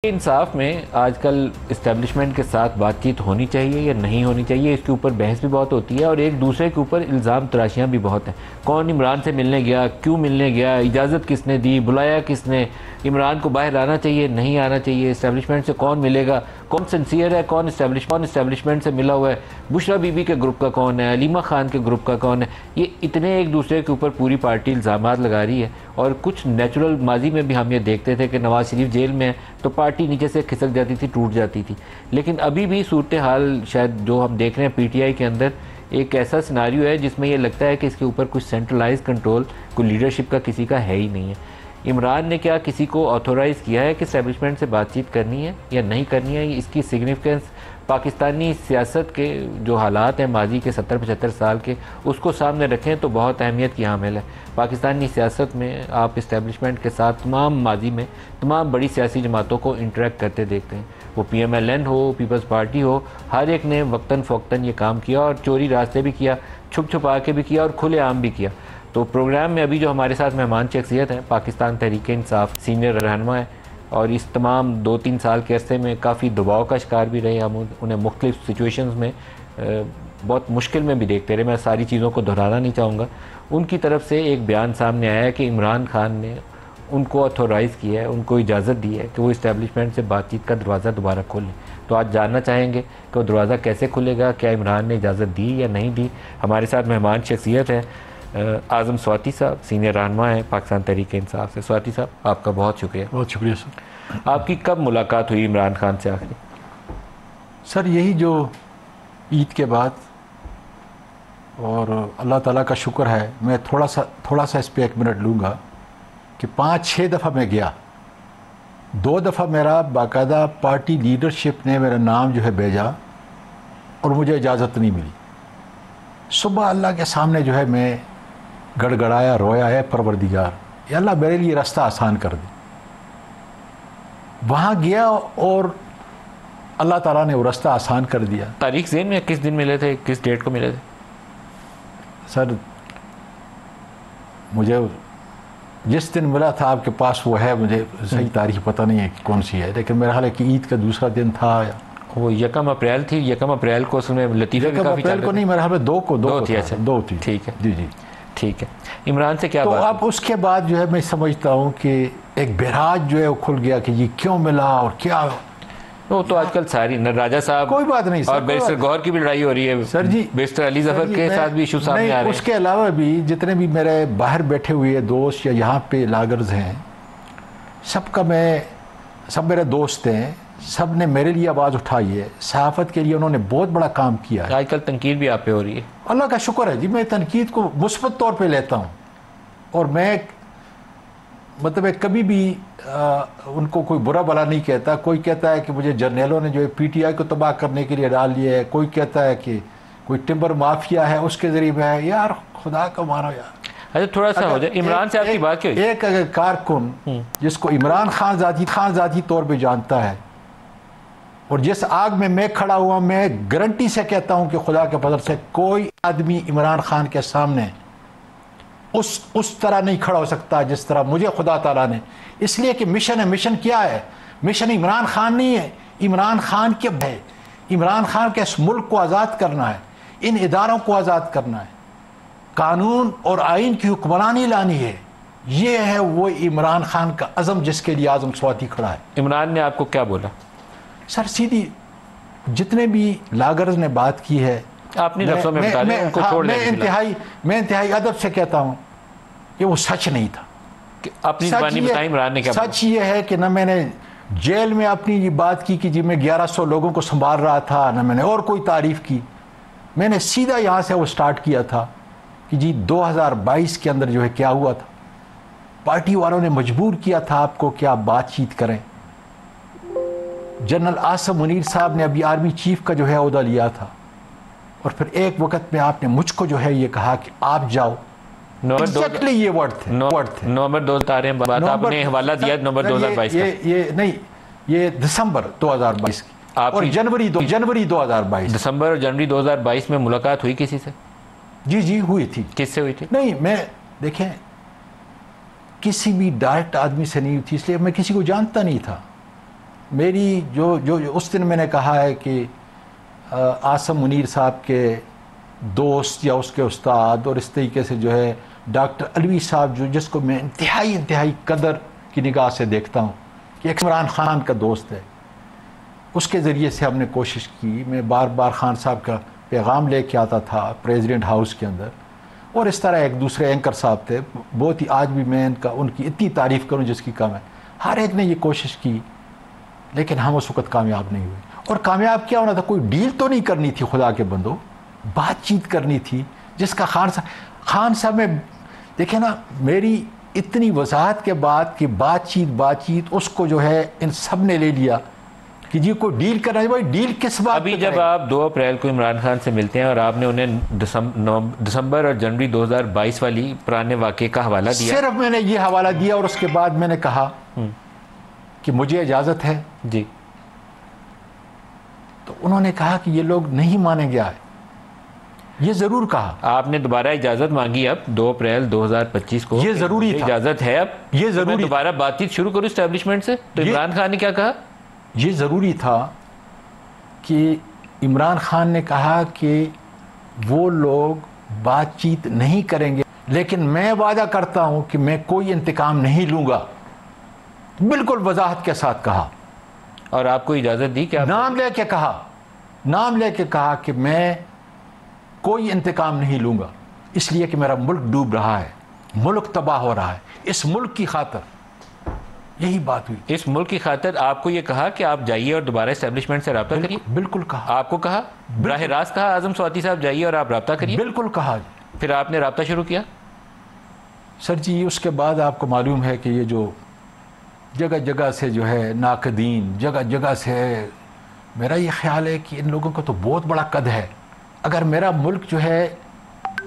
انصاف میں آج کل اسٹیبلشمنٹ کے ساتھ بات چیت ہونی چاہیے یا نہیں ہونی چاہیے، اس کے اوپر بحث بھی بہت ہوتی ہے اور ایک دوسرے کے اوپر الزام تراشیاں بھی بہت ہیں۔ کون عمران سے ملنے گیا، کیوں ملنے گیا، اجازت کس نے دی، بلایا کس نے، عمران کو باہر آنا چاہیے نہیں آنا چاہیے، اسٹیبلشمنٹ سے کون ملے گا، کون سنسیئر ہے، کون اسٹیبلشمنٹ سے ملا ہوا ہے، بشرا بی بی کے گروپ کا کون ہے، علیمہ خان کے گروپ کا کون ہے، یہ اتنے ایک دوسرے کے اوپر پوری پارٹی الزامات لگا رہی ہے۔ اور کچھ نیچرل ماضی میں بھی ہم یہ دیکھتے تھے کہ نواز شریف جیل میں ہے تو پارٹی نیچے سے کھسک جاتی تھی، ٹوٹ جاتی تھی، لیکن ابھی بھی صورتحال شاید جو ہم دیکھ رہے ہیں پی ٹی آئی کے اندر ایک ایسا سیناریو ہے جس میں یہ لگتا ہے کہ اس کے اوپر کچھ سینٹرلائز کنٹرول کوئی لیڈرشپ کا کسی کا ہے ہی نہیں ہے۔ عمران نے کیا کسی کو آتھورائز کیا ہے کہ اسٹیبلشمنٹ سے بات چیت کرنی ہے یا نہیں کرنی ہے؟ اس کی سگنیفیکنس پاکستانی سیاست کے جو حالات ہیں ماضی کے 70-75 سال کے، اس کو سامنے رکھیں تو بہت اہمیت کی حامل ہے۔ پاکستانی سیاست میں آپ اسٹیبلشمنٹ کے ساتھ تمام ماضی میں تمام بڑی سیاسی جماعتوں کو انٹریکٹ کرتے دیکھتے ہیں، وہ پی ایم ایل این ہو، پیپلز پارٹی ہو، ہر ایک نے وقتاً فوقتاً یہ کام کیا اور چوری راستے بھی کیا، چھپ چھپا کے بھی کیا اور کھلے عام بھی کیا۔ تو پروگرام میں ابھی جو ہمارے ساتھ مہمان شخصیت ہیں، پاکستان تحریک انصاف سینئر رہنما ہے اور اس تمام 2-3 سال کے عرصے میں کافی دباؤ کا شکار بھی رہے، ہم انہیں مختلف سچویشنز میں بہت مشکل میں بھی دیکھتے رہے، میں ساری چیزوں کو دہرانا نہیں چاہوں گا۔ ان کی طرف سے ایک بیان سامنے آیا ہے کہ عمران خان نے ان کو آتھورائز کیا ہے، ان کو اجازت دی ہے کہ وہ اسٹیبلشمنٹ سے بات چیت کا دروازہ دوبارہ کھولیں۔ تو آج جاننا چاہیں گے کہ وہ دروازہ کیسے کھلے گا، کیا عمران نے اجازت دی یا نہیں دی۔ ہمارے ساتھ مہمان شخصیت ہے اعظم سواتی صاحب، سینئر رہنما ہیں پاکستان تحریک انصاف سے۔ سواتی صاحب آپ کا بہت شکریہ۔ بہت شکریہ سر۔ آپ کی کب ملاقات ہوئی عمران خان سے آخری؟ سر یہی جو عید کے بعد، اور اللہ تعالیٰ کا شکر ہے، میں تھوڑا سا اس پہ 1 منٹ لوں گا کہ 5-6 دفعہ میں گیا، 2 دفعہ میرا باقاعدہ پارٹی لیڈرشپ نے میرا نام جو ہے بھیجا اور مجھے اجازت نہیں ملی۔ صبح اللہ کے سامنے جو ہے میں گڑ گڑایا، رویا، ہے پروردگار یا اللہ میرے لیے راستہ آسان کر دے۔ وہاں گیا اور اللہ تعالیٰ نے وہ راستہ آسان کر دیا۔ تاریخ ذہن میں کس دن ملے تھے، کس ڈیٹ کو ملے تھے؟ سر مجھے جس دن ملا تھا آپ کے پاس وہ ہے، مجھے صحیح تاریخ پتہ نہیں ہے کہ کون سی ہے، لیکن میرا خیال ہے کہ عید کا دوسرا دن تھا یا وہ 1 اپریل تھی۔ 1 اپریل کو اس میں لطیفے بھی کافی اپریل کو نہیں، میرا خیال ہے 2 کو تھی۔ اچھا 2 تھی۔ ٹھیک ہے جی جی ٹھیک ہے۔ عمران سے کیا تو بات؟ اب اس کے بعد جو ہے میں سمجھتا ہوں کہ ایک بہراج جو ہے وہ کھل گیا کہ یہ کیوں ملا اور کیا۔ وہ تو آج کل ساری راجہ صاحب کوئی بات نہیں سر، اور بیرسٹر گوہر کی بھی لڑائی ہو رہی ہے سر جی، بیرسٹر علی ظفر کے ساتھ بھی ایشو سامنے آ رہے ہیں۔ اس کے علاوہ بھی جتنے بھی میرے باہر بیٹھے ہوئے دوست یا یہاں پہ لاگرز ہیں، سب میرے دوست ہیں، سب نے میرے لیے آواز اٹھائی ہے۔ صحافت کے لیے انہوں نے بہت بڑا کام کیا ہے۔ آج کل تنقید بھی آپ پہ ہو رہی ہے۔ اللہ کا شکر ہے جی، میں تنقید کو مثبت طور پہ لیتا ہوں اور میں مطلب کبھی بھی ان کو کوئی برا بلا نہیں کہتا۔ کوئی کہتا ہے کہ مجھے جرنیلوں نے جو ہے پی ٹی آئی کو تباہ کرنے کے لیے ڈال دیا ہے، کوئی کہتا ہے کہ کوئی ٹمبر مافیا ہے اس کے ذریعے میں ہے۔ یار خدا کا مانو یار، اچھا تھوڑا سا ہو جائے، عمران سے آپ کی بات کیا ہوئی؟ ایک اگر کارکن جس کو عمران خان ذاتی طور پہ جانتا ہے اور جس آگ میں کھڑا ہوا، میں گارنٹی سے کہتا ہوں کہ خدا کے فضل سے کوئی آدمی عمران خان کے سامنے اس طرح نہیں کھڑا ہو سکتا جس طرح مجھے خدا تعالیٰ نے، اس لیے کہ مشن ہے۔ مشن کیا ہے؟ مشن عمران خان نہیں ہے، عمران خان کے ہے، عمران خان کے اس ملک کو آزاد کرنا ہے، ان اداروں کو آزاد کرنا ہے، قانون اور آئین کی حکمرانی لانی ہے۔ یہ ہے وہ عمران خان کا عزم جس کے لیے اعظم سواتی کھڑا ہے۔ عمران نے آپ کو کیا بولا؟ سر سیدھی جتنے بھی لاگرز نے بات کی ہے، اپنی لفظوں میں بتا دیں، ان کو چھوڑ دیں۔ میں انتہائی ادب سے کہتا ہوں کہ وہ سچ نہیں تھا۔ اپنی زبانی بتائیں عمران نے کیا بولا؟ سچ یہ ہے کہ نہ میں نے جیل میں اپنی یہ بات کی کہ جی میں 1100 لوگوں کو سنبھال رہا تھا، نہ میں نے اور کوئی تعریف کی۔ میں نے سیدھا یہاں سے وہ سٹارٹ کیا تھا کہ جی 2022 کے اندر جو ہے کیا ہوا تھا، پارٹی والوں نے مجبور کیا تھا آپ کو کہ آپ بات چیت کریں۔ جنرل عاصم منیر صاحب نے ابھی آرمی چیف کا جو ہے عہدہ لیا تھا اور پھر ایک وقت میں آپ نے مجھ کو جو ہے یہ کہا کہ آپ جاؤ، ایگزیکٹلی یہ ورڈ تھے۔ نومبر 2000 بات آپ نے حوالہ دیا نومبر 2022 کا؟ یہ نہیں، یہ دسمبر 2022 کی اور جنوری 2022۔ دسمبر اور جنوری 2022 میں ملاقات ہوئی کسی سے؟ جی ہوئی تھی۔ کس سے ہوئی تھی؟ نہیں، میں دیکھیں کسی بھی ڈائریکٹ آدمی سے نہیں تھی، اس لیے میں کسی کو جانتا نہیں تھا۔ میری جو اس دن میں نے کہا ہے کہ عاصم منیر صاحب کے دوست یا اس کے استاد اور اس طریقے سے جو ہے ڈاکٹر علوی صاحب جس کو میں انتہائی قدر کی نگاہ سے دیکھتا ہوں کہ ایک عمران خان کا دوست ہے، اس کے ذریعے سے ہم نے کوشش کی، میں بار بار خان صاحب کا پیغام لے کے آتا تھا پریزیڈنٹ ہاؤس کے اندر، اور اس طرح ایک دوسرے اینکر صاحب تھے بہت ہی، آج بھی میں ان کی اتنی تعریف کروں جس کی کم ہے، ہر ایک نے یہ کوشش کی لیکن ہم اس وقت کامیاب نہیں ہوئے۔ اور کامیاب کیا ہونا تھا؟ کوئی ڈیل تو نہیں کرنی تھی، خدا کے بندو بات چیت کرنی تھی، جس کا خان صاحب میں دیکھیں نا، میری اتنی وضاحت کے بعد کہ بات چیت اس کو جو ہے ان سب نے لے لیا کہ جی کوئی ڈیل کرنا ہے، بھائی ڈیل کس بات؟ ابھی جب آپ 2 اپریل کو عمران خان سے ملتے ہیں اور آپ نے انہیں دسمبر اور جنوری 2022 والی پرانے واقعے کا حوالہ دیا، صرف میں نے یہ حوالہ دیا اور اس کے بعد میں نے کہا کہ مجھے اجازت ہے جی، تو انہوں نے کہا کہ یہ لوگ نہیں مانے گیا ہے، یہ ضرور کہا۔ آپ نے دوبارہ اجازت مانگی اب 2 اپریل 2025 کو، یہ ضروری تھا، اجازت ہے اب یہ ضروری، میں دوبارہ بات چیت شروع کروں اسٹیبلشمنٹ سے، تو عمران خان نے کیا کہا؟ یہ ضروری تھا کہ عمران خان نے کہا کہ وہ لوگ بات چیت نہیں کریں گے، لیکن میں وعدہ کرتا ہوں کہ میں کوئی انتقام نہیں لوں گا، بالکل وضاحت کے ساتھ کہا۔ اور آپ کو اجازت دی کہ آپ نام لے کے کہا کہ میں کوئی انتقام نہیں لوں گا، اس لیے کہ میرا ملک ڈوب رہا ہے، ملک تباہ ہو رہا ہے، اس ملک کی خاطر یہی بات ہوئی۔ اس ملک کی خاطر آپ کو یہ کہا کہ آپ جائیے اور دوبارہ اسٹیبلشمنٹ سے رابطہ کریے؟ بالکل کہا۔ آپ کو کہا براہ راست کہا اعظم سواتی صاحب جائیے اور آپ رابطہ کریے؟ بالکل کہا۔ پھر آپ نے رابطہ شروع کیا؟ سر جی اس کے بعد آپ کو معلوم ہے کہ یہ جو جگہ جگہ سے جو ہے ناقدین، جگہ جگہ سے، میرا یہ خیال ہے کہ ان لوگوں کو تو بہت بڑا قد ہے، اگر میرا ملک جو ہے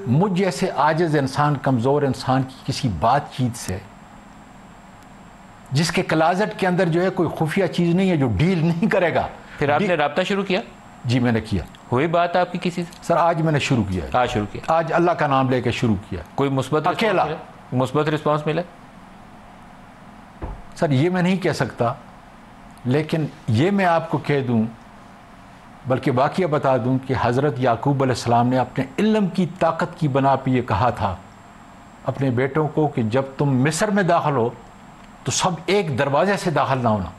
مجھ جیسے عاجز انسان، کمزور انسان کی کسی بات چیت سے، جس کے کلازٹ کے اندر جو ہے کوئی خفیہ چیز نہیں ہے، جو ڈیل نہیں کرے گا۔ پھر آپ نے رابطہ شروع کیا؟ جی میں نے کیا۔ ہوئی بات آپ کی کسی سے؟ سر آج میں نے شروع کیا ہے، آج شروع کیا؟ آج اللہ کا نام لے کے شروع کیا۔ کوئی مثبت رسپانس ملا؟ سر یہ میں نہیں کہہ سکتا، لیکن یہ میں آپ کو کہہ دوں، بلکہ واقعہ بتا دوں کہ حضرت یعقوب علیہ السلام نے اپنے علم کی طاقت کی بنا پہ یہ کہا تھا اپنے بیٹوں کو کہ جب تم مصر میں داخل ہو تو سب ایک دروازے سے داخل نہ ہونا،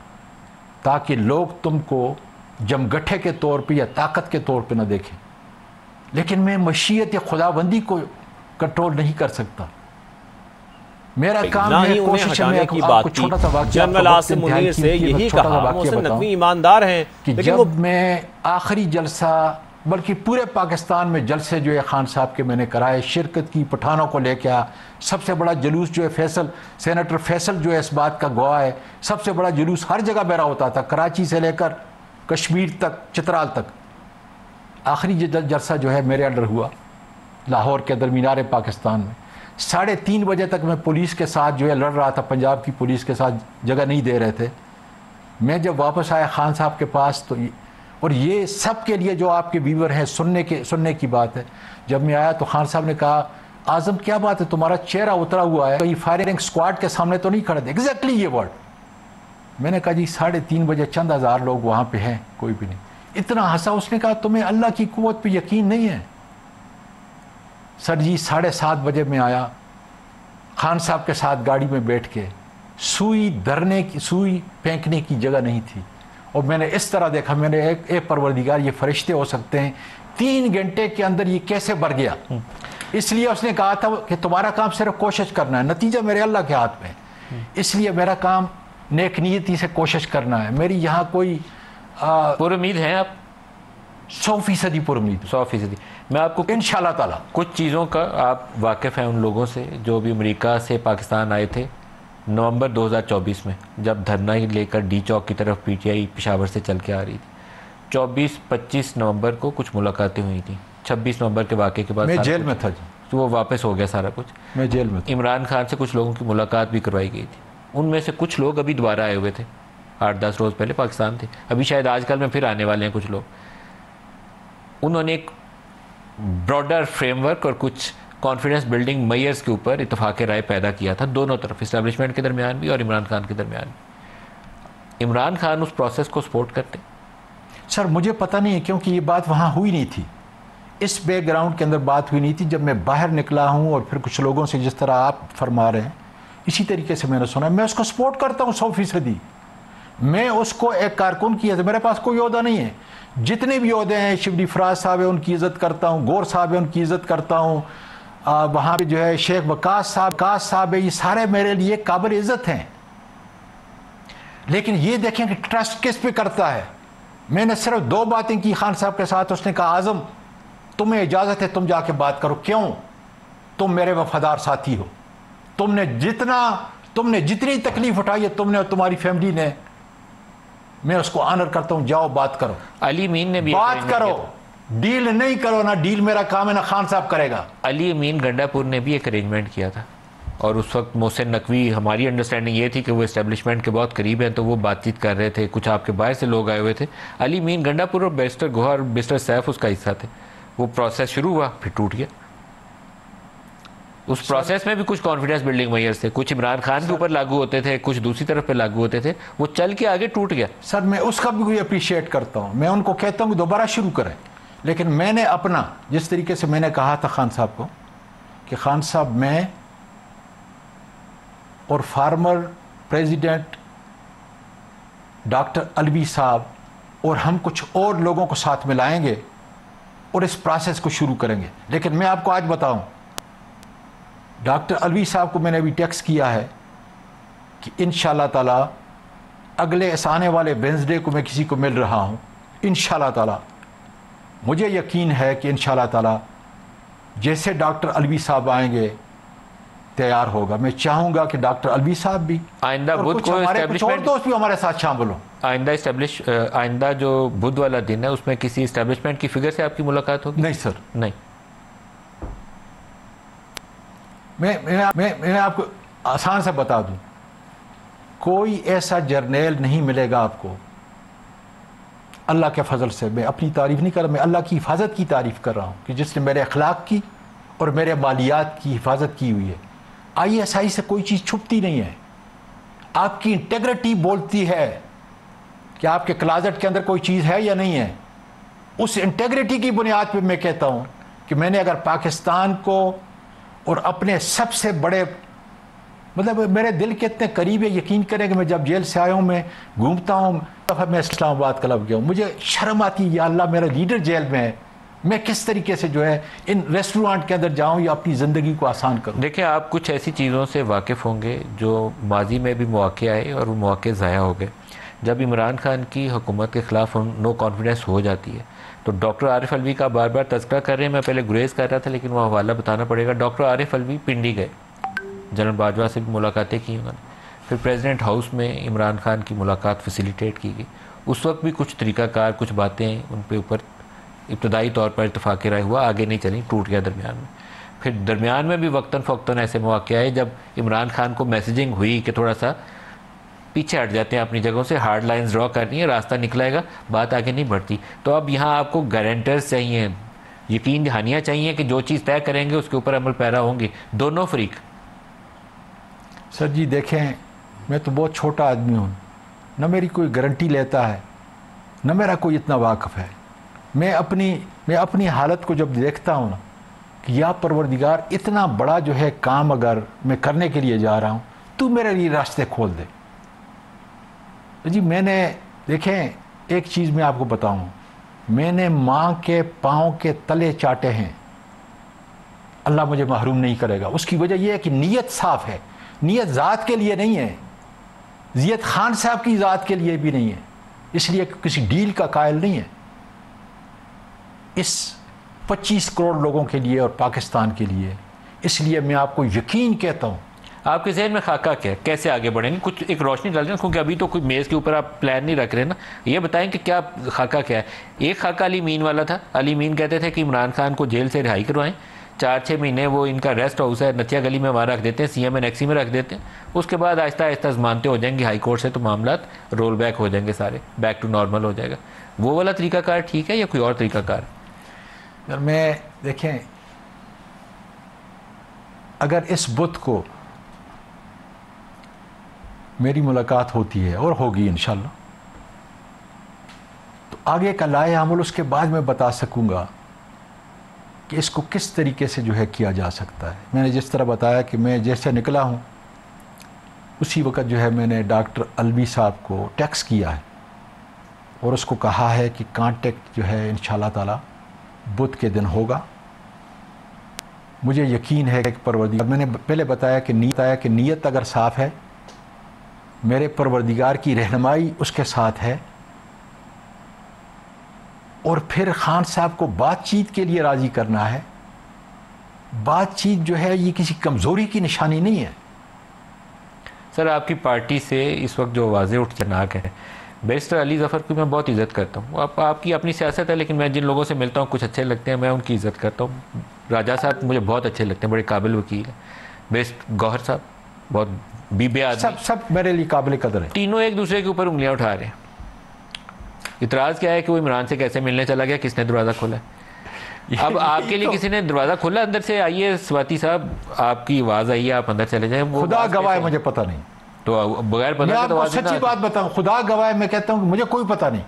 تاکہ لوگ تم کو جمگٹھے کے طور پہ یا طاقت کے طور پہ نہ دیکھیں۔ لیکن میں مشیت خداوندی کو کنٹرول نہیں کر سکتا، میرا کام ہے کوشش ہے کہ آپ کو چھوٹا سا واقعہ، جنرل عاصم منیر سے یہی کہا، محسن نقوی ایماندار ہیں کہ جب میں آخری جلسہ، بلکہ پورے پاکستان میں جلسے جو ہے خان صاحب کے میں نے کرائے، شرکت کی، پٹھانوں کو لے کے آیا، سب سے بڑا جلوس جو ہے سینیٹر فیصل جو ہے اس بات کا گواہ ہے، سب سے بڑا جلوس ہر جگہ میرا ہوتا تھا، کراچی سے لے کر کشمیر تک، چترال تک۔ آخری جلسہ جو ہے میرے انڈر ہوا لاہور کے اندر مینار پاکستان میں، 3:30 بجے تک میں پولیس کے ساتھ جو ہے لڑ رہا تھا، پنجاب کی پولیس کے ساتھ، جگہ نہیں دے رہے تھے۔ میں جب واپس آیا خان صاحب کے پاس تو اور یہ سب کے لیے جو آپ کے ویور ہیں سننے کی بات ہے، جب میں آیا تو خان صاحب نے کہا اعظم کیا بات ہے، تمہارا چہرہ اترا ہوا ہے، کہیں فائرنگ سکواڈ کے سامنے تو نہیں کھڑے تھے؟ ایگزیکٹلی یہ ورڈ میں نے کہا جی 3:30 بجے چند ہزار لوگ وہاں پہ ہیں، کوئی بھی نہیں۔ اتنا ہنسا، اس نے کہا تمہیں اللہ کی قوت پہ یقین نہیں ہے؟ سر جی 7:30 بجے میں آیا خان صاحب کے ساتھ گاڑی میں بیٹھ کے، سوئی پھینکنے کی جگہ نہیں تھی، اور میں نے اس طرح دیکھا، میں نے اے پروردگار یہ فرشتے ہو سکتے ہیں، 3 گھنٹے کے اندر یہ کیسے بھر گیا؟ اس لیے اس نے کہا تھا کہ تمہارا کام صرف کوشش کرنا ہے، نتیجہ میرے اللہ کے ہاتھ میں، اس لیے میرا کام نیک نیتی سے کوشش کرنا ہے۔ میری یہاں کوئی پر امید ہیں آپ؟ 100% پر امید، 100%۔ میں آپ کو انشاءاللہ تعالی کچھ چیزوں کا آپ واقف ہیں ان لوگوں سے جو بھی امریکہ سے پاکستان آئے تھے نومبر 2024 میں، جب دھرنا لے کر ڈی چوک کی طرف پی ٹی آئی پشاور سے چل کے آ رہی تھی۔ 24-25 نومبر کو کچھ ملاقاتیں ہوئی تھیں، 26 نومبر کے واقعے کے بعد میں جیل میں تھا جی، تو وہ واپس ہو گیا سارا کچھ، میں جیل میں تھا۔ عمران خان سے کچھ لوگوں کی ملاقات بھی کروائی گئی تھی، ان میں سے کچھ لوگ ابھی دوبارہ آئے ہوئے تھے، 8-10 روز پہلے پاکستان تھے، ابھی شاید آج کل میں پھر آنے والے ہیں کچھ لوگ۔ انہوں نے ایک براڈر فریم ورک اور کچھ کانفیڈنس بلڈنگ میئرز کے اوپر اتفاق رائے پیدا کیا تھا، دونوں طرف، اسٹیبلشمنٹ کے درمیان بھی اور عمران خان کے درمیان بھی۔ عمران خان اس پروسیس کو سپورٹ کرتے؟ سر مجھے پتہ نہیں ہے، کیونکہ یہ بات وہاں ہوئی نہیں تھی، اس بیک گراؤنڈ کے اندر بات ہوئی نہیں تھی. جب میں باہر نکلا ہوں اور پھر کچھ لوگوں سے جس طرح آپ فرما رہے ہیں اسی طریقے سے میں نے سنا. میں اس کو سپورٹ کرتا ہوں 100%. میں اس کو ایک کارکن کی ہے، میرے پاس کوئی عہدہ نہیں ہے. جتنے بھی عہدے ہیں، شبلی فراز صاحب ہیں ان کی عزت کرتا ہوں، گور صاحب ہیں ان کی عزت کرتا ہوں، وہاں پہ جو ہے شیخ وقاص صاحب ہے، یہ سارے میرے لیے قابل عزت ہیں. لیکن یہ دیکھیں کہ ٹرسٹ کس پہ کرتا ہے. میں نے صرف 2 باتیں کی خان صاحب کے ساتھ. اس نے کہا اعظم تمہیں اجازت ہے تم جا کے بات کرو. کیوں؟ تم میرے وفادار ساتھی ہو، تم نے جتنی تکلیف اٹھائی ہے تم نے اور تمہاری فیملی نے، میں اس کو آنر کرتا ہوں. جاؤ بات کرو. علی امین نے بھی بات کرو، ڈیل نہیں کرو. نہ ڈیل میرا کام ہے نہ خان صاحب کرے گا. علی امین گنڈا پور نے بھی ایک ارینجمنٹ کیا تھا، اور اس وقت محسن نقوی، ہماری انڈرسٹینڈنگ یہ تھی کہ وہ اسٹیبلشمنٹ کے بہت قریب ہیں تو وہ بات چیت کر رہے تھے. کچھ آپ کے باہر سے لوگ آئے ہوئے تھے. علی امین گنڈا پور اور بیرسٹر گوہر بیرسٹر سیف اس کا حصہ تھے. وہ پروسیس شروع ہوا پھر ٹوٹ گیا. اس پروسیس میں بھی کچھ کانفیڈنس بلڈنگ میئرز تھے، کچھ عمران خان کے اوپر لاگو ہوتے تھے، کچھ دوسری طرف پہ لاگو ہوتے تھے. وہ چل کے آگے ٹوٹ گیا. سر میں اس کا بھی کوئی اپریشیٹ کرتا ہوں. میں ان کو کہتا ہوں کہ دوبارہ شروع کریں. لیکن میں نے اپنا جس طریقے سے میں نے کہا تھا خان صاحب کو کہ خان صاحب میں اور فارمر پریزیڈنٹ ڈاکٹر علوی صاحب اور ہم کچھ اور لوگوں کو ساتھ میں لائیں گے اور اس پروسیس کو شروع کریں گے. لیکن میں آپ کو آج بتاؤں، ڈاکٹر علوی صاحب کو میں نے ابھی ٹیکسٹ کیا ہے کہ انشاءاللہ تعالی اگلے اس آنے والے وینسڈے کو میں کسی کو مل رہا ہوں. انشاءاللہ تعالی مجھے یقین ہے کہ انشاءاللہ تعالی جیسے ڈاکٹر علوی صاحب آئیں گے تیار ہوگا. میں چاہوں گا کہ ڈاکٹر علوی صاحب بھی آئندہ بدھ کو اور دوست بھی ہمارے ساتھ شامل ہوں. آئندہ جو بدھ والا دن ہے اس میں کسی اسٹیبلشمنٹ کی فگر سے آپ کی ملاقات ہوگی؟ نہیں سر، نہیں. میں آپ کو آسان سے بتا دوں، کوئی ایسا جرنیل نہیں ملے گا آپ کو اللہ کے فضل سے. میں اپنی تعریف نہیں کر رہا، میں اللہ کی حفاظت کی تعریف کر رہا ہوں کہ جس نے میرے اخلاق کی اور میرے مالیات کی حفاظت کی ہوئی ہے. ISI سے کوئی چیز چھپتی نہیں ہے. آپ کی انٹیگریٹی بولتی ہے کہ آپ کے کلازٹ کے اندر کوئی چیز ہے یا نہیں ہے. اس انٹیگریٹی کی بنیاد پہ میں کہتا ہوں کہ میں نے اگر پاکستان کو اور اپنے سب سے بڑے مطلب میرے دل کے اتنے قریب ہے، یقین کریں کہ میں جب جیل سے آیا ہوں میں گھومتا ہوں، دفعہ میں اسلام آباد کلب گیا ہوں، مجھے شرم آتی ہے یا اللہ میرا لیڈر جیل میں ہے، میں کس طریقے سے جو ہے ان ریسٹورانٹ کے اندر جاؤں یا اپنی زندگی کو آسان کروں. دیکھیں آپ کچھ ایسی چیزوں سے واقف ہوں گے جو ماضی میں بھی مواقع آئے اور وہ مواقع ضائع ہو گئے. جب عمران خان کی حکومت کے خلاف نو کانفیڈنس ہو جاتی ہے تو ڈاکٹر عارف علوی کا بار بار تذکرہ کر رہے ہیں. میں پہلے گریز کر رہا تھا لیکن وہ حوالہ بتانا پڑے گا. ڈاکٹر عارف علوی پنڈی گئے، جنرل باجوہ سے بھی ملاقاتیں کی انہوں نے. پھر پریزیڈنٹ ہاؤس میں عمران خان کی ملاقات فیسیلیٹیٹ کی گئی. اس وقت بھی کچھ طریقہ کار، کچھ باتیں ان پہ اوپر ابتدائی طور پر اتفاق رائے ہوا، آگے نہیں چلیں، ٹوٹ گیا درمیان میں. پھر درمیان میں بھی وقتاً فوقتاً ایسے مواقع آئے جب عمران خان کو میسیجنگ ہوئی کہ تھوڑا سا پیچھے ہٹ جاتے ہیں اپنی جگہوں سے، ہارڈ لائنز ڈرا کرنی ہے، راستہ نکلائے گا، بات آگے نہیں بڑھتی. تو اب یہاں آپ کو گارنٹرز چاہیے، یقین دہانیاں چاہیے کہ جو چیز طے کریں گے اس کے اوپر عمل پیرا ہوں گے دونوں فریق. سر جی دیکھیں، میں تو بہت چھوٹا آدمی ہوں، نہ میری کوئی گارنٹی لیتا ہے نہ میرا کوئی اتنا واقف ہے. میں اپنی حالت کو جب دیکھتا ہوں نا کہ یا پروردگار اتنا بڑا جو ہے کام اگر میں کرنے کے لیے جا رہا ہوں تو میرے لیے راستے کھول دے. جی میں نے دیکھیں ایک چیز میں آپ کو بتاؤں، میں نے ماں کے پاؤں کے تلے چاٹے ہیں، اللہ مجھے محروم نہیں کرے گا. اس کی وجہ یہ ہے کہ نیت صاف ہے. نیت ذات کے لیے نہیں ہے، نیت خان صاحب کی ذات کے لیے بھی نہیں ہے، اس لیے کسی ڈیل کا قائل نہیں ہے. اس 25 کروڑ لوگوں کے لیے اور پاکستان کے لیے، اس لیے میں آپ کو یقین کہتا ہوں. آپ کے ذہن میں خاکہ کیا ہے، کیسے آگے بڑھیں گے؟ کچھ ایک روشنی ڈال دیں کیونکہ ابھی تو کوئی میز کے اوپر آپ پلان نہیں رکھ رہے نا. یہ بتائیں کہ کیا خاکہ کیا ہے. ایک خاکہ علی امین والا تھا. علی امین کہتے تھے کہ عمران خان کو جیل سے رہائی کروائیں، 4-6 مہینے وہ ان کا ریسٹ ہاؤس ہے نتیا گلی میں وہاں رکھ دیتے ہیں، CM نیکسی میں رکھ دیتے ہیں. اس کے بعد آہستہ آہستہ ازمانتے ہو جائیں گے ہائی کورٹ سے تو معاملات رول بیک ہو جائیں گے، سارے بیک ٹو نارمل ہو جائے گا. وہ والا طریقہ کار ٹھیک ہے یا کوئی اور طریقہ کار؟ میں دیکھیں اگر اس بدھ کو میری ملاقات ہوتی ہے اور ہوگی انشاءاللہ، تو آگے کا لائحہ عمل اس کے بعد میں بتا سکوں گا کہ اس کو کس طریقے سے جو ہے کیا جا سکتا ہے۔ میں نے جس طرح بتایا کہ میں جیسے نکلا ہوں اسی وقت جو ہے میں نے ڈاکٹر الوی صاحب کو ٹیکسٹ کیا ہے اور اس کو کہا ہے کہ کانٹیکٹ جو ہے انشاءاللہ تعالی بدھ کے دن ہوگا۔ مجھے یقین ہے کہ پروردگار، میں نے پہلے بتایا کہ نیت اگر صاف ہے، میرے پروردگار کی رہنمائی اس کے ساتھ ہے، اور پھر خان صاحب کو بات چیت کے لیے راضی کرنا ہے۔ بات چیت جو ہے یہ کسی کمزوری کی نشانی نہیں ہے۔ سر آپ کی پارٹی سے اس وقت جو واضح اٹھناک ہے، بیرسٹر علی ظفر کی میں بہت عزت کرتا ہوں، آپ کی اپنی سیاست ہے، لیکن میں جن لوگوں سے ملتا ہوں کچھ اچھے لگتے ہیں، میں ان کی عزت کرتا ہوں۔ راجہ صاحب مجھے بہت اچھے لگتے ہیں، بڑے قابل وکیل ہیں۔ بیسٹ گوہر صاحب بہت بے آدمی، سب میرے لیے قابل قدر ہے۔ تینوں ایک دوسرے کے اوپر انگلیاں اٹھا رہے ہیں۔ اعتراض کیا ہے کہ وہ عمران سے کیسے ملنے چلا گیا، کس نے دروازہ کھولا ہے؟ اب آپ کے لیے کسی نے دروازہ کھولا اندر سے؟ آئیے سواتی صاحب، آپ کی آواز آئی ہے، آپ اندر چلے جائیں۔ خدا گواہ مجھے پتہ نہیں، تو بغیر پتہ میں آپ کو سچی بات بتاؤں، خدا گواہ میں کہتا ہوں کہ مجھے کوئی پتہ نہیں۔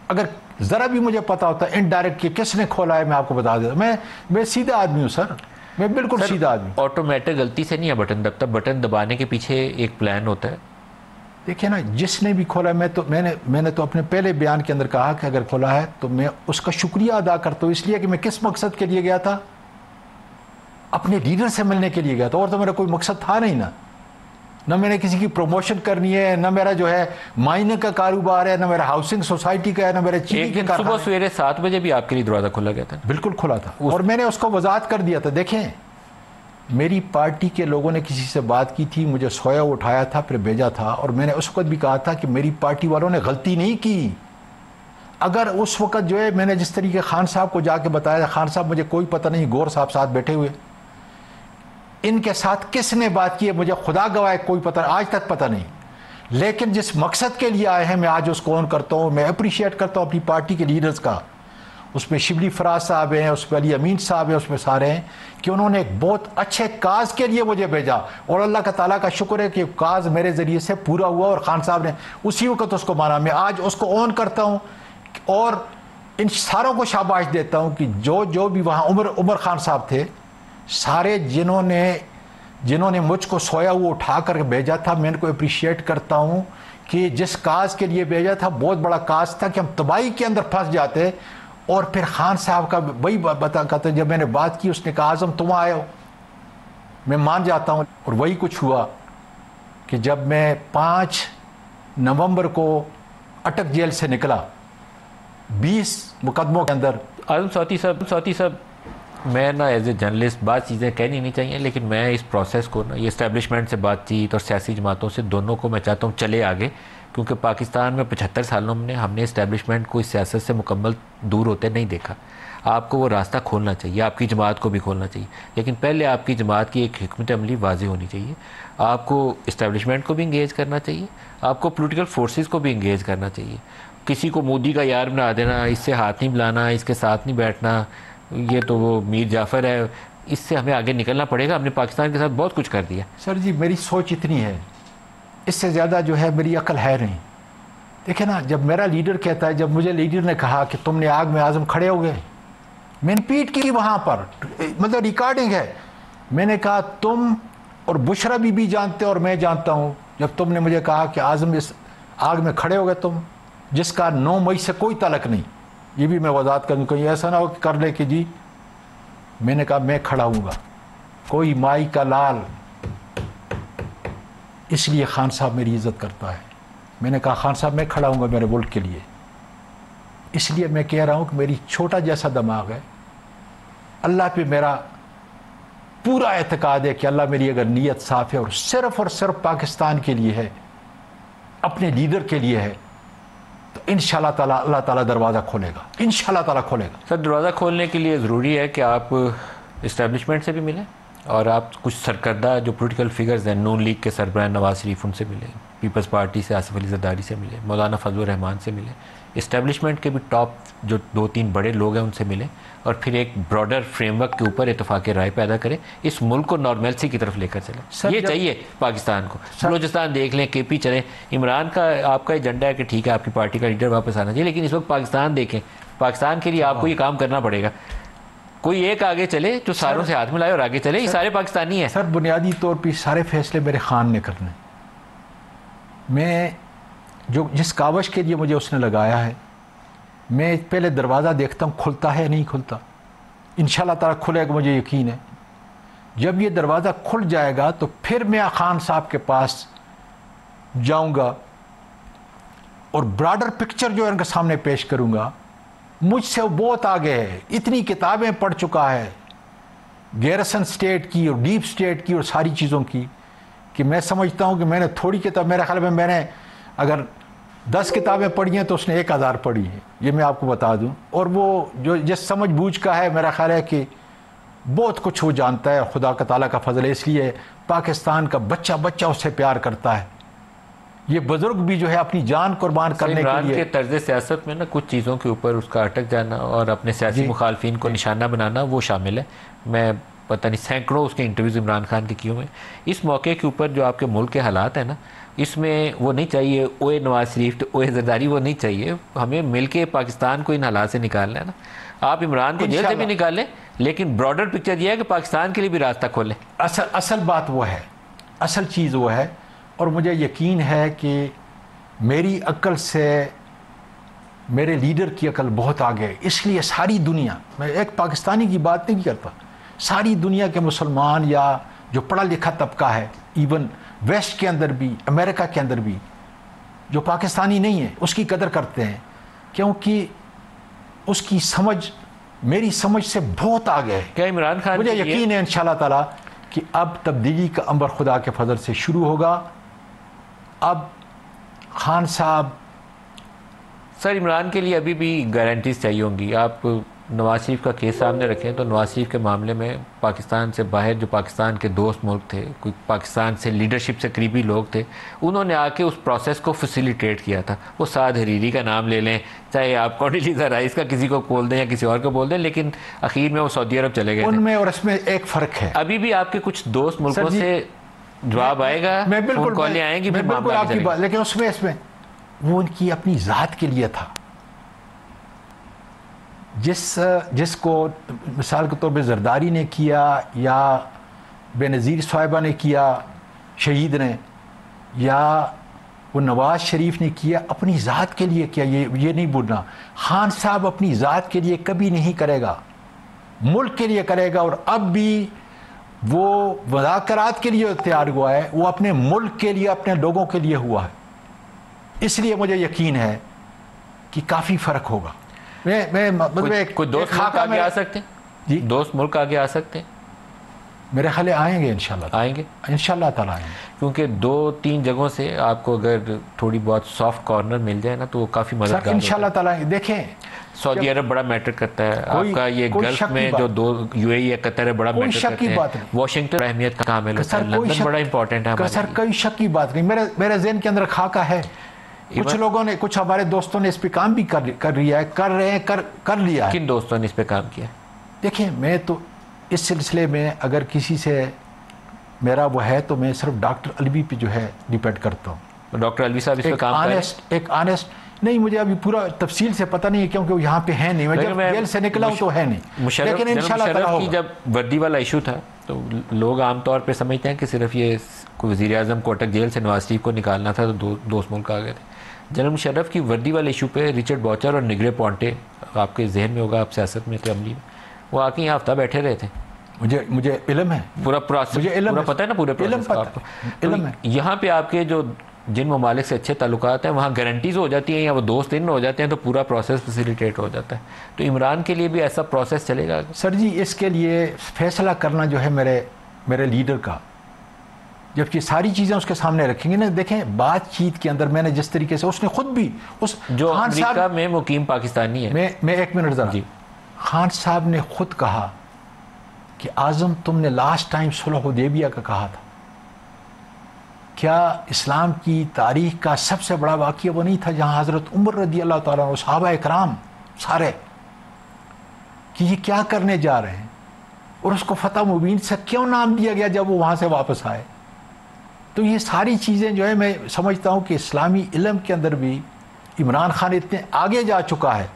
اگر ذرا بھی مجھے پتا ہوتا انڈائریکٹ کہ کس نے کھولا ہے میں آپ کو بتا دیتا۔ میں سیدھا آدمی ہوں سر، میں بالکل سیدھا آدمی۔ آٹومیٹک غلطی سے نہیں ہے بٹن دبتا، بٹن دبانے کے پیچھے ایک پلان ہوتا ہے۔ دیکھیں نا، جس نے بھی کھولا، میں نے تو اپنے پہلے بیان کے اندر کہا کہ اگر کھولا ہے تو میں اس کا شکریہ ادا کرتا ہوں، اس لیے کہ میں کس مقصد کے لیے گیا تھا؟ اپنے لیڈر سے ملنے کے لیے گیا تھا، اور تو میرا کوئی مقصد تھا نہیں، نہ میں نے کسی کی پروموشن کرنی ہے، نہ میرا جو ہے مائننگ کا کاروبار ہے، نہ میرا ہاؤسنگ سوسائٹی کا ہے، نہ میرے چینی کے کارخانے۔ صبح سویرے 7 بجے بھی آپ کے لیے دروازہ کھولا گیا تھا؟ بالکل کھلا تھا، اور میں نے اس کو وضاحت کر دیا تھا۔ دیکھیں، میری پارٹی کے لوگوں نے کسی سے بات کی تھی، مجھے سویا اٹھایا تھا، پھر بھیجا تھا، اور میں نے اس وقت بھی کہا تھا کہ میری پارٹی والوں نے غلطی نہیں کی۔ اگر اس وقت جو ہے میں نے جس طریقے خان صاحب کو جا کے بتایا، خان صاحب مجھے کوئی پتہ نہیں، گور صاحب ساتھ بیٹھے ہوئے، ان کے ساتھ کس نے بات کی ہے مجھے خدا گواہ کوئی پتہ، آج تک پتہ نہیں۔ لیکن جس مقصد کے لیے آئے ہیں میں آج اس کو آن کرتا ہوں، میں اپریشیٹ کرتا ہوں اپنی پارٹی کے لیڈرز کا۔ اس میں شبلی فراز صاحب ہیں، اس میں علی امین صاحب ہیں، اس میں سارے ہیں کہ انہوں نے ایک بہت اچھے کاز کے لیے مجھے بھیجا، اور اللہ کا تعالیٰ کا شکر ہے کہ کاز میرے ذریعے سے پورا ہوا، اور خان صاحب نے اسی وقت اس کو مانا۔ میں آج اس کو آن کرتا ہوں اور ان ساروں کو شاباش دیتا ہوں کہ جو بھی وہاں عمر خان صاحب تھے، سارے جنہوں نے مجھ کو سویا ہوا اٹھا کر بھیجا تھا، میں ان کو اپریشیٹ کرتا ہوں کہ جس کاز کے لیے بھیجا تھا بہت بڑا کاز تھا کہ ہم تباہی کے اندر پھنس جاتے۔ اور پھر خان صاحب کا وہی بتا کہتے، جب میں نے بات کی اس نے کہا اعظم تم آئے ہو، میں مان جاتا ہوں۔ اور وہی کچھ ہوا کہ جب میں 5 نومبر کو اٹک جیل سے نکلا 20 مقدموں کے اندر۔ اعظم سواتی صاحب، میں نا ایز اے جرنلسٹ بعض چیزیں کہنی نہیں چاہیے، لیکن میں اس پروسیس کو نا، یہ اسٹیبلشمنٹ سے بات چیت اور سیاسی جماعتوں سے دونوں کو میں چاہتا ہوں چلے آگے، کیونکہ پاکستان میں 75 سالوں میں ہم نے اسٹیبلشمنٹ کو اس سیاست سے مکمل دور ہوتے نہیں دیکھا۔ آپ کو وہ راستہ کھولنا چاہیے، آپ کی جماعت کو بھی کھولنا چاہیے، لیکن پہلے آپ کی جماعت کی ایک حکمت عملی واضح ہونی چاہیے۔ آپ کو اسٹیبلشمنٹ کو بھی انگیج کرنا چاہیے، آپ کو پولیٹیکل فورسز کو بھی انگیج کرنا چاہیے۔ کسی کو مودی کا یار بنا دینا، اس سے ہاتھ نہیں ملانا، اس کے ساتھ نہیں بیٹھنا، یہ تو وہ میر جعفر ہے، اس سے ہمیں آگے نکلنا پڑے گا۔ ہم نے پاکستان کے ساتھ بہت کچھ کر دیا۔ سر جی، میری سوچ اتنی ہے، اس سے زیادہ جو ہے میری عقل ہے نہیں۔ دیکھیں نا، جب میرا لیڈر کہتا ہے، جب مجھے لیڈر نے کہا کہ تم نے آگ میں اعظم کھڑے ہو گئے، میں نے پیٹ کی وہاں پر، مطلب ریکارڈنگ ہے، میں نے کہا تم اور بشرا بھی جانتے اور میں جانتا ہوں، جب تم نے مجھے کہا کہ اعظم اس آگ میں کھڑے ہو گئے تم، جس کا 9 مئی سے کوئی تعلق نہیں، یہ بھی میں وضاحت کروں، کہیں ایسا نہ ہو کہ کر لے کہ جی میں نے کہا میں کھڑا ہوں گا، کوئی مائی کا لال۔ اس لیے خان صاحب میری عزت کرتا ہے۔ میں نے کہا خان صاحب میں کھڑا ہوں گا میرے ملک کے لیے، اس لیے میں کہہ رہا ہوں کہ میری چھوٹا جیسا دماغ ہے، اللہ پہ میرا پورا اعتقاد ہے کہ اللہ میری اگر نیت صاف ہے اور صرف پاکستان کے لیے ہے، اپنے لیڈر کے لیے ہے، تو انشاءاللہ تعالیٰ اللہ تعالیٰ دروازہ کھولے گا، انشاءاللہ تعالیٰ کھولے گا۔ سر، دروازہ کھولنے کے لیے ضروری ہے کہ آپ اسٹیبلشمنٹ سے بھی ملیں اور آپ کچھ سرکردہ جو پولیٹیکل فگرز ہیں، نون لیگ کے سربراہ نواز شریف ان سے ملے، پیپلز پارٹی سے آصف علی زرداری سے ملے، مولانا فضل الرحمان سے ملے، اسٹیبلشمنٹ کے بھی ٹاپ جو 2-3 بڑے لوگ ہیں ان سے ملے، اور پھر ایک براڈر فریم ورک کے اوپر اتفاق رائے پیدا کریں، اس ملک کو نارملسی کی طرف لے کر چلیں. یہ چاہیے پاکستان کو. بلوچستان دیکھ لیں، کے پی چلیں. عمران کا آپ کا ایجنڈا ہے کہ ٹھیک ہے آپ کی پارٹی کا لیڈر واپس آنا چاہیے، لیکن اس وقت پاکستان دیکھیں، پاکستان کے لیے آپ کو یہ کام کرنا پڑے گا. کوئی ایک آگے چلے جو ساروں سے ہاتھ ملائے اور آگے چلے. یہ سارے پاکستانی ہیں سر. بنیادی طور پہ سارے فیصلے میرے خان نے کرنے. میں جس کاوش کے لیے مجھے اس نے لگایا ہے، میں پہلے دروازہ دیکھتا ہوں کھلتا ہے نہیں کھلتا. انشاءاللہ تعالیٰ کھلے گا، مجھے یقین ہے. جب یہ دروازہ کھل جائے گا تو پھر میں خان صاحب کے پاس جاؤں گا اور براڈر پکچر جو ان کے سامنے پیش کروں گا. مجھ سے وہ بہت آگے ہے، اتنی کتابیں پڑھ چکا ہے گیرسن سٹیٹ کی اور ڈیپ سٹیٹ کی اور ساری چیزوں کی، کہ میں سمجھتا ہوں کہ میں نے تھوڑی کتاب، میرے خیال میں نے اگر 10 کتابیں پڑھی ہیں تو اس نے 1000 پڑھی ہیں، یہ میں آپ کو بتا دوں. اور وہ جو جس سمجھ بوجھ کا ہے، میرا خیال ہے کہ بہت کچھ وہ جانتا ہے. خدا کا تعالیٰ کا فضل ہے، اس لیے پاکستان کا بچہ بچہ اس سے پیار کرتا ہے. یہ بزرگ بھی جو ہے اپنی جان قربان کرنے کے لیے. کے طرز سیاست میں نا کچھ چیزوں کے اوپر اس کا اٹک جانا اور اپنے سیاسی مخالفین کو نشانہ بنانا وہ شامل ہے. میں پتہ نہیں سینکڑوں اس کے انٹرویوز عمران خان کے کیوں ہیں. اس موقع کے اوپر جو آپ کے ملک کے حالات ہیں نا، اس میں وہ نہیں چاہیے اوے نواز شریف تو اوے زرداری، وہ نہیں چاہیے. ہمیں مل کے پاکستان کو ان حالات سے نکالنا ہے نا. آپ عمران کو جیل سے بھی نکالیں، لیکن براڈر پکچر یہ ہے کہ پاکستان کے لیے بھی راستہ کھولیں. اصل بات وہ ہے، اصل چیز وہ ہے. اور مجھے یقین ہے کہ میری عقل سے میرے لیڈر کی عقل بہت آگے ہے. اس لیے ساری دنیا، میں ایک پاکستانی کی بات نہیں کرتا، ساری دنیا کے مسلمان یا جو پڑھا لکھا طبقہ ہے، ایون ویسٹ کے اندر بھی، امریکہ کے اندر بھی، جو پاکستانی نہیں ہے اس کی قدر کرتے ہیں، کیونکہ اس کی سمجھ میری سمجھ سے بہت آگے ہے. کیا عمران خان مجھے یقین ہے انشاءاللہ تعالیٰ کہ اب تبدیلی کا امر خدا کے فضل سے شروع ہوگا. اب خان صاحب سر عمران کے لیے ابھی بھی گارنٹیز چاہیے ہوں گی. آپ نواز شریف کا کیس سامنے رکھیں تو نواز شریف کے معاملے میں پاکستان سے باہر جو پاکستان کے دوست ملک تھے، کوئی پاکستان سے لیڈرشپ سے قریبی لوگ تھے، انہوں نے آ کے اس پروسیس کو فیسیلیٹیٹ کیا تھا. وہ سعد حریری کا نام لے لیں، چاہے آپ کونڈیلیزا رائس کا کسی کو بول دیں یا کسی اور کو بول دیں، لیکن اخیر میں وہ سعودی عرب چلے گئے ان میں. اور اس میں ایک فرق ہے، ابھی بھی آپ کے کچھ دوست ملکوں سے جواب آئے گا، فون کالیں آئیں گی، بالکل آپ کی بات. لیکن اس میں وہ ان کی اپنی ذات کے لیے تھا. جس کو مثال کے طور پہ زرداری نے کیا یا بے نظیر صاحبہ نے کیا، شہید نے، یا وہ نواز شریف نے کیا، اپنی ذات کے لیے کیا. یہ نہیں بولنا. خان صاحب اپنی ذات کے لیے کبھی نہیں کرے گا، ملک کے لیے کرے گا. اور اب بھی وہ مذاکرات کے لیے تیار ہوا ہے، وہ اپنے ملک کے لیے، اپنے لوگوں کے لیے ہوا ہے. اس لیے مجھے یقین ہے کہ کافی فرق ہوگا. کوئی دوست ملک آگے آ سکتے ہیں؟ جی دوست ملک آگے آ سکتے ہیں؟ میرے خیال آئیں گے انشاءاللہ. آئیں گے انشاءاللہ تعالیٰ آئیں گے. کیونکہ 2-3 جگہوں سے آپ کو اگر تھوڑی بہت سافٹ کارنر مل جائے نا تو وہ کافی مددگار ہوگا. انشاءاللہ تعالیٰ. دیکھیں سعودی عرب بڑا میٹر کرتا ہے. آپ کا یہ گلف میں جو 2 UAE ہے، قطر ہے، بڑا میٹر کرتے ہیں. واشنگٹن اہمیت کا کام ہے، لندن بڑا امپورٹنٹ ہے. سر کوئی شک کی بات نہیں. میرے ذہن کے اندر خاکہ ہے. کچھ لوگوں نے، کچھ ہمارے دوستوں نے اس پہ کام بھی کر لیا ہے. کن دوستوں نے اس پہ کام کیا؟ دیکھیں میں تو اس سلسلے میں اگر کسی سے میرا وہ ہے تو میں صرف ڈاکٹر علوی پہ جو ہے ڈیپینڈ کرتا ہوں. ڈاکٹر علوی صاحب اس پہ کام کر رہے ہیں؟ ایک آنیسٹ نہیں، مجھے ابھی پورا تفصیل سے پتہ نہیں ہے کیونکہ وہ یہاں پہ ہے نہیں. میں جب جیل سے نکلا ہوں تو ہے نہیں. لیکن انشاءاللہ تعالیٰ کی جب وردی والا ایشو تھا تو لوگ عام طور پہ سمجھتے ہیں کہ صرف یہ وزیر اعظم کو اٹک جیل سے نواز شریف کو نکالنا تھا تو دوست ملک آ گئے تھے. جنرل مشرف کی وردی والے ایشو پہ رچرڈ باچر اور نگرے پونٹے، آپ کے ذہن میں ہوگا، آپ سیاست میں تھے، عملی میں، وہ آ کے یہاں ہفتہ بیٹھے رہے تھے. مجھے علم ہے، پورا پتہ ہے نا، پورے علم ہے. یہاں پہ آپ کے جو جن ممالک سے اچھے تعلقات ہیں وہاں گارنٹیز ہو جاتی ہیں یا وہ دوست ان ہو جاتے ہیں تو پورا پروسیس فیسیلیٹیٹ ہو جاتا ہے. تو عمران کے لیے بھی ایسا پروسیس چلے گا؟ سر جی اس کے لیے فیصلہ کرنا جو ہے میرے لیڈر کا، جب یہ ساری چیزیں اس کے سامنے رکھیں گے نا. دیکھیں بات چیت کے اندر میں نے جس طریقے سے اس نے خود بھی جو امریکہ میں مقیم پاکستانی ہے، میں 1 منٹ ذرا. خان صاحب نے خود کہا کہ اعظم تم نے لاسٹ ٹائم صلح حدیبیہ کا کہا تھا، کیا اسلام کی تاریخ کا سب سے بڑا واقعہ وہ نہیں تھا جہاں حضرت عمر رضی اللہ تعالیٰ عنہ، صحابہ اکرام سارے، کہ یہ کیا کرنے جا رہے ہیں، اور اس کو فتح مبین سے کیوں نام دیا گیا جب وہ وہاں سے واپس آئے؟ تو یہ ساری چیزیں جو ہے میں سمجھتا ہوں کہ اسلامی علم کے اندر بھی عمران خان اتنے آگے جا چکا ہے